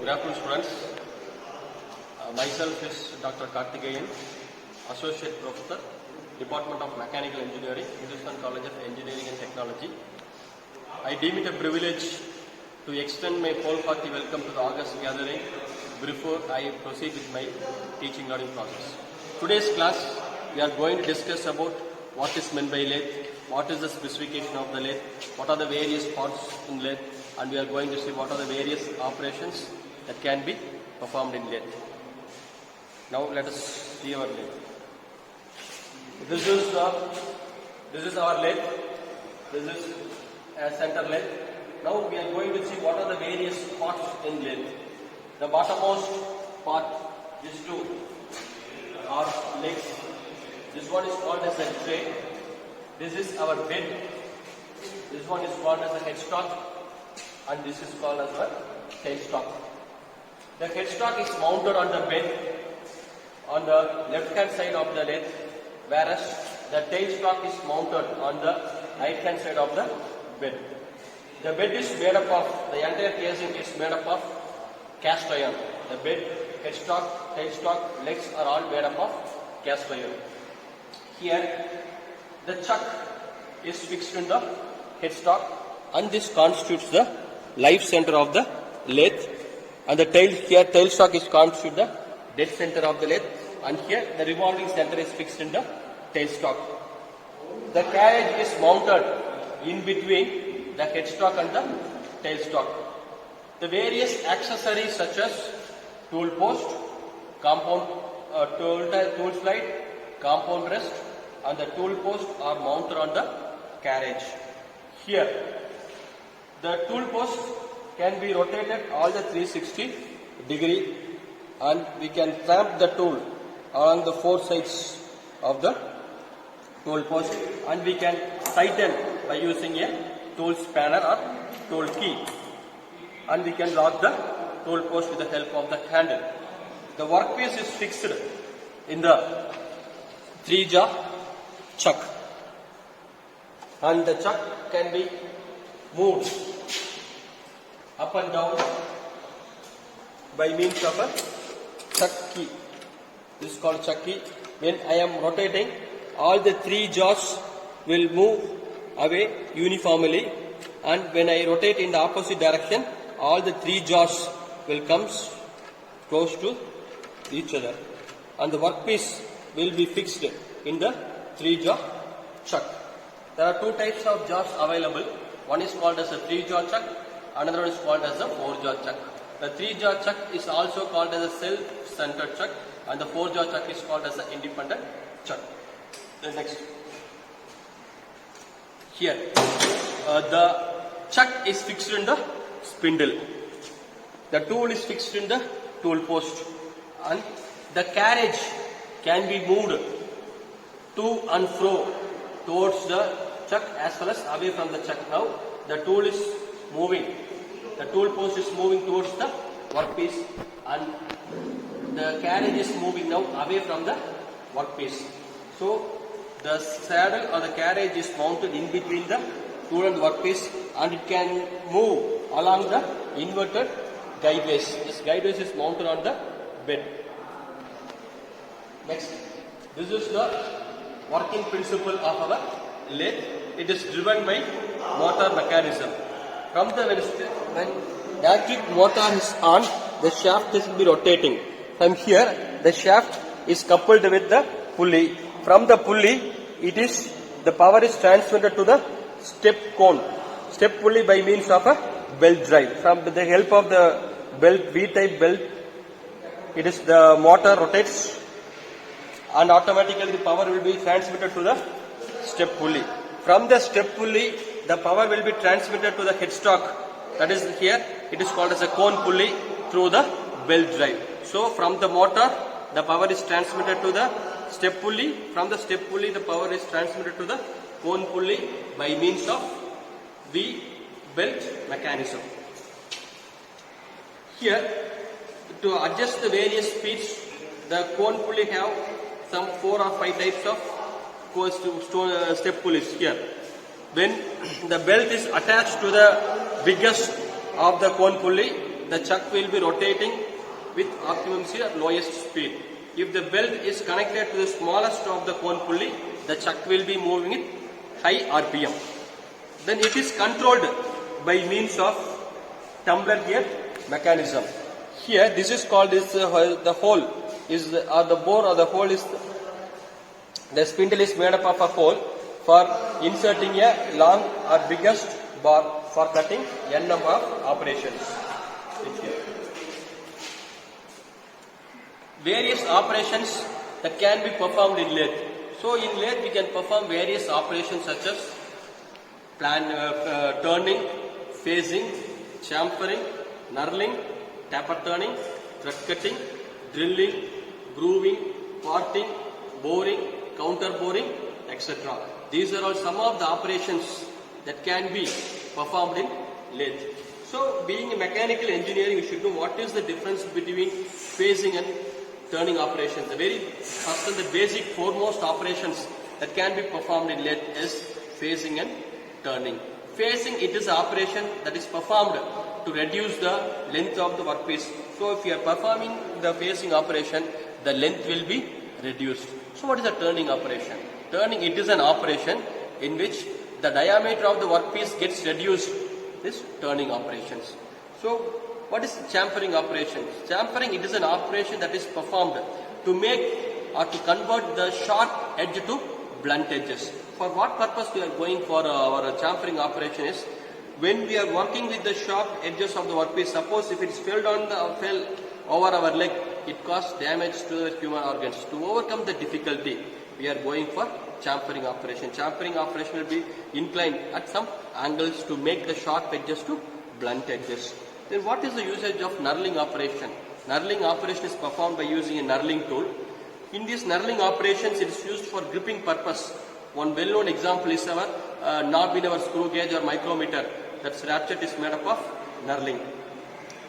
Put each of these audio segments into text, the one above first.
Good afternoon, students. Myself is Dr. Karthikeyan, Associate Professor, Department of Mechanical Engineering, Hindustan College of Engineering and Technology. I deem it a privilege to extend my wholehearty welcome to the August gathering before I proceed with my teaching learning process. Today's class, we are going to discuss about what is meant by lathe, what is the specification of the lathe, what are the various parts in lathe, and we are going to see what are the various operations that can be performed in lathe. Now let us see our lathe. This is our lathe. This is a center lathe. Now we are going to see what are the various parts in lathe. The bottommost part, these two are legs. This one is called as a tray. This is our bed. This one is called as a headstock, and this is called as a tailstock. The headstock is mounted on the bed on the left hand side of the lathe, whereas the tailstock is mounted on the right hand side of the bed. The bed is made up of, the entire casing is made up of cast iron. The bed, headstock, tailstock, legs are all made up of cast iron. Here, the chuck is fixed in the headstock, and this constitutes the life center of the lathe. And the tailstock is constitutes the dead center of the lathe, and here the revolving center is fixed in the tailstock. The carriage is mounted in between the headstock and the tailstock. The various accessories such as tool post, compound tool slide, compound rest, and the tool post are mounted on the carriage. Here, the tool post can be rotated all the 360 degree, and we can clamp the tool along the four sides of the tool post, and we can tighten by using a tool spanner or tool key, and we can lock the tool post with the help of the handle. The workpiece is fixed in the 3-jaw chuck, and the chuck can be moved up and down by means of a chuck key. This is called chuck key. When I am rotating, all the 3 jaws will move away uniformly, and when I rotate in the opposite direction, all the 3 jaws will come close to each other, and the workpiece will be fixed in the 3-jaw chuck. There are 2 types of jaws available. One is called as a 3-jaw chuck, another one is called as a 4-jaw chuck. The 3-jaw chuck is also called as a self-centered chuck, and the 4-jaw chuck is called as an independent chuck. The next. Here, the chuck is fixed in the spindle. The tool is fixed in the tool post, and the carriage can be moved to and fro towards the chuck as well as away from the chuck. Now the tool is moving, the tool post is moving towards the workpiece, and the carriage is moving now away from the workpiece. So the saddle or the carriage is mounted in between the tool and the workpiece, and it can move along the inverted guideways. This guideways is mounted on the bed. Next, this is the working principle of our lathe. It is driven by motor mechanism. From the when electric motor is on, the shaft will be rotating. From here, the shaft is coupled with the pulley. From the pulley, the power is transmitted to the step cone. Step pulley by means of a belt drive. From the help of the belt, V-type belt, the motor rotates, and automatically the power will be transmitted to the step pulley. From the step pulley, the power will be transmitted to the headstock. That is here, it is called as a cone pulley through the belt drive. So from the motor, the power is transmitted to the step pulley. From the step pulley, the power is transmitted to the cone pulley by means of V-belt mechanism. Here, to adjust the various speeds, the cone pulley have some 4 or 5 types of step pulleys here. When the belt is attached to the biggest of the cone pulley, the chuck will be rotating with optimum speed or lowest speed. If the belt is connected to the smallest of the cone pulley, the chuck will be moving at high RPM. Then it is controlled by means of tumbler gear mechanism. Here, this is called the hole is the bore or the hole is the spindle is made up of a hole for inserting a long or biggest bar for cutting n number of operations. Various operations that can be performed in lathe. So in lathe we can perform various operations such as turning, phasing, chamfering, knurling, taper turning, thread cutting, drilling, grooving, parting, boring, counter boring, etc. These are all some of the operations that can be performed in lathe. So being a mechanical engineering, you should know what is the difference between phasing and turning operations. The very first and the basic foremost operations that can be performed in lathe is phasing and turning. Phasing, it is an operation that is performed to reduce the length of the workpiece. So if you are performing the phasing operation, the length will be reduced. So what is the turning operation? Turning, it is an operation in which the diameter of the workpiece gets reduced. This turning operations. So what is chamfering operation? Chamfering, it is an operation that is performed to make or to convert the sharp edge to blunt edges. For what purpose we are going for our chamfering operation is when we are working with the sharp edges of the workpiece. Suppose if it is fell over our leg, it causes damage to the human organs. To overcome the difficulty, we are going for chamfering operation. Chamfering operation will be inclined at some angles to make the sharp edges to blunt edges. Then what is the usage of knurling operation? Knurling operation is performed by using a knurling tool. In these knurling operations, it is used for gripping purpose. One well-known example is our knob in our screw gauge or micrometer. That ratchet is made up of knurling.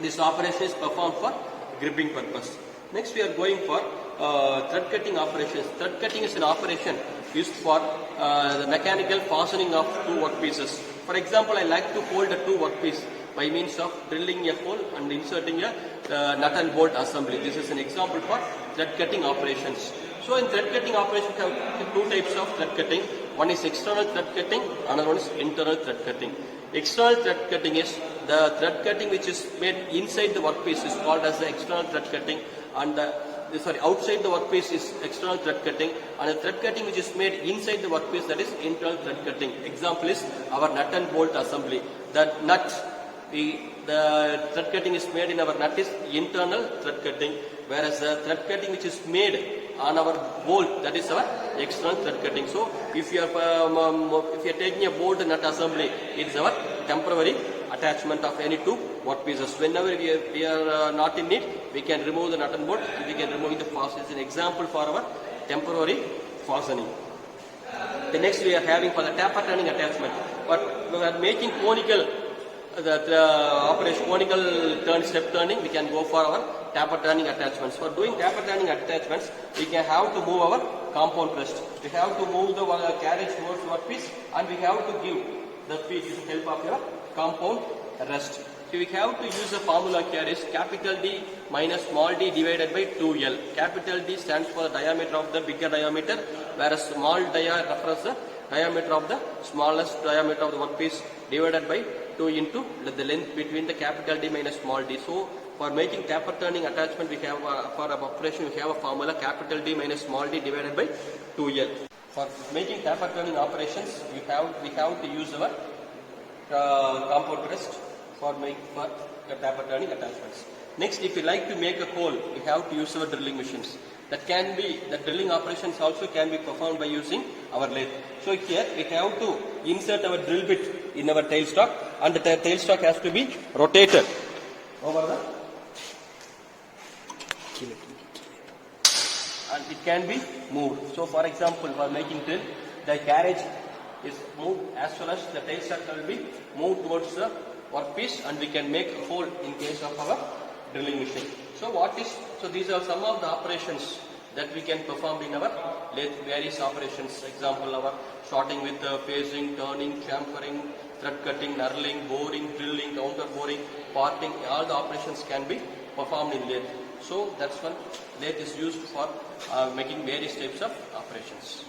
This operation is performed for gripping purpose. Next, we are going for thread cutting operations. Thread cutting is an operation used for the mechanical fastening of two workpieces. For example, I like to hold a two workpiece by means of drilling a hole and inserting a nut and bolt assembly. This is an example for thread cutting operations. So in thread cutting operations, we have two types of thread cutting. One is external thread cutting, another one is internal thread cutting. External thread cutting is the thread cutting which is made inside the workpiece is called as the external thread cutting, and outside the workpiece is external thread cutting, and the thread cutting which is made inside the workpiece, that is internal thread cutting. Example is our nut and bolt assembly. The thread cutting is made in our nut is internal thread cutting, whereas the thread cutting which is made on our bolt, that is our external thread cutting. So if you are taking a bolt and nut assembly, it is our temporary attachment of any two workpieces. Whenever we are not in need, we can remove the nut and bolt and we can remove the fastening. It's an example for our temporary fastening. The next we are having for the taper turning attachment. But we are making conical conical turn step turning, we can go for our taper turning attachments. For doing taper turning attachments, we can have to move our compound rest. We have to move the carriage towards workpiece, and we have to give the feet with the help of your compound rest. So we have to use the formula here is capital D minus small d divided by 2L. Capital D stands for the diameter of the bigger diameter, whereas small dia refers the diameter of the smallest diameter of the workpiece divided by 2 into the length between the capital D minus small d. So for making taper turning attachment, we have for our operation we have a formula capital D minus small d divided by 2L. For making taper turning operations, we have to use our compound rest for taper turning attachments. Next, if we like to make a hole, we have to use our drilling machines. The drilling operations also can be performed by using our lathe. So here we have to insert our drill bit in our tailstock, and the tailstock has to be rotated over the, and it can be moved. So for example, for making drill, the carriage is moved as well as the tailstock will be moved towards the workpiece, and we can make a hole in case of our drilling machine. So these are some of the operations that we can perform in our lathe, various operations. Example, our starting with phasing, turning, chamfering, thread cutting, knurling, boring, drilling, counter boring, parting, all the operations can be performed in lathe. So that's when lathe is used for making various types of operations.